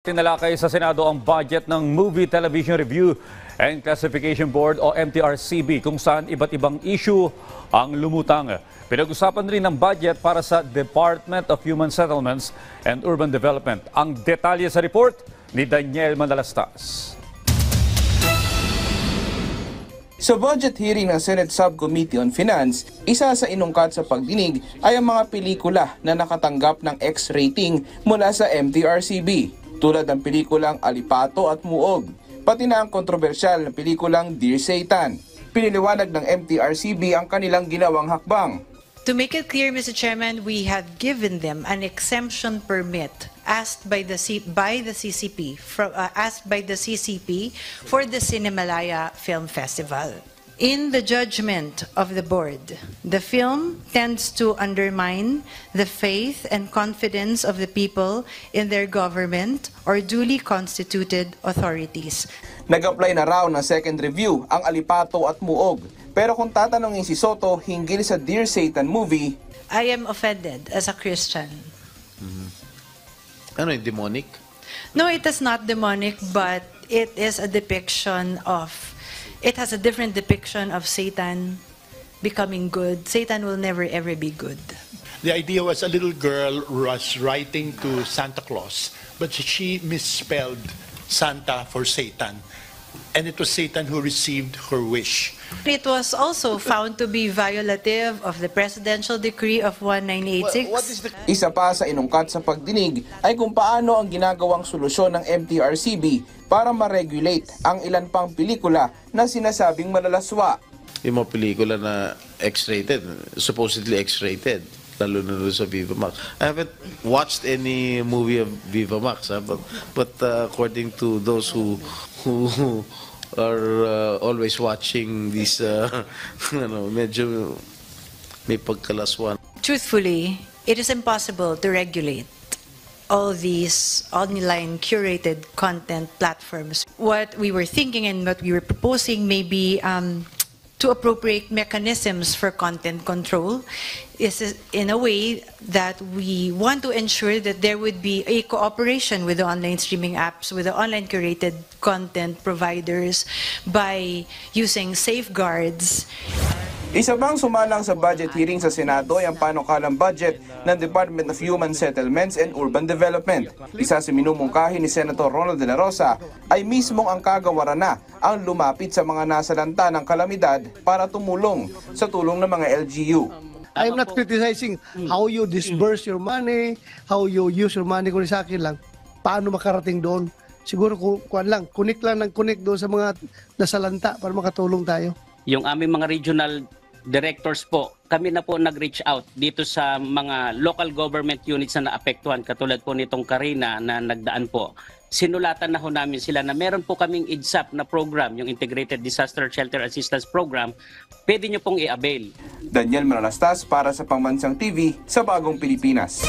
Tinalakay sa Senado ang budget ng Movie Television Review and Classification Board o MTRCB kung saan iba't ibang issue ang lumutang. Pinag-usapan rin ang budget para sa Department of Human Settlements and Urban Development. Ang detalye sa report ni Daniel Manalastas. Sa budget hearing ng Senate Subcommittee on Finance, isa sa inungkat sa pagdinig ay ang mga pelikula na nakatanggap ng X rating mula sa MTRCB, tulad ng pelikulang Alipato at Muog, pati na ang kontrobersyal na pelikulang Dear Satan. Piniliwanag ng MTRCB ang kanilang ginawang hakbang. To make it clear, Mr. Chairman, we have given them an exemption permit asked by the CCP for the Cinemalaya Film Festival. In the judgment of the board, the film tends to undermine the faith and confidence of the people in their government or duly constituted authorities. Nag-apply na raw ng second review ang Alipato at Muog. Pero kung tatanungin si Soto hinggil sa Dear Satan movie, I am offended as a Christian. Ano yung demonic? No, it is not demonic, but it is a depiction of, it has a different depiction of Satan becoming good. Satan will never ever be good. The idea was a little girl was writing to Santa Claus, but she misspelled Santa for Satan. And it was Satan who received her wish. It was also found to be violative of the Presidential Decree of 1986. Isa pa sa inungkat sa pagdinig ay kung paano ang ginagawang solusyon ng MTRCB para ma-regulate ang ilan pang pelikula na sinasabing malalaswa. Yung mga pelikula na X-rated, supposedly X-rated, lalo na doon sa Viva Max. I haven't watched any movie of Viva Max, but according to those who are always watching these, medyo may pagkalaswan. Truthfully, it is impossible to regulate all these online curated content platforms. What we were thinking and what we were proposing may be to appropriate mechanisms for content control is in a way that we want to ensure that there would be a cooperation with the online streaming apps, with the online curated content providers by using safeguards. Isa pang sumalang sa budget hearing sa Senado ay ang panukalang budget ng Department of Human Settlements and Urban Development. Isa sa minumungkahi ni Senator Ronald De La Rosa ay mismong ang kagawaran na ang lumapit sa mga nasalanta ng kalamidad para tumulong sa tulong ng mga LGU. I'm not criticizing how you disburse your money, how you use your money, kundi sa akin lang, paano makarating doon. Siguro kunik lang ng kunik doon sa mga nasalanta para makatulong tayo. Yung aming mga regional directors po, kami na po nag-reach out dito sa mga local government units na naapektuhan, katulad po nitong Carina na nagdaan po. Sinulatan na ho namin sila na meron po kaming IDSAP na program, yung Integrated Disaster Shelter Assistance Program, pwede nyo pong i-avail. Daniel Manalastas para sa Pambansang TV sa Bagong Pilipinas.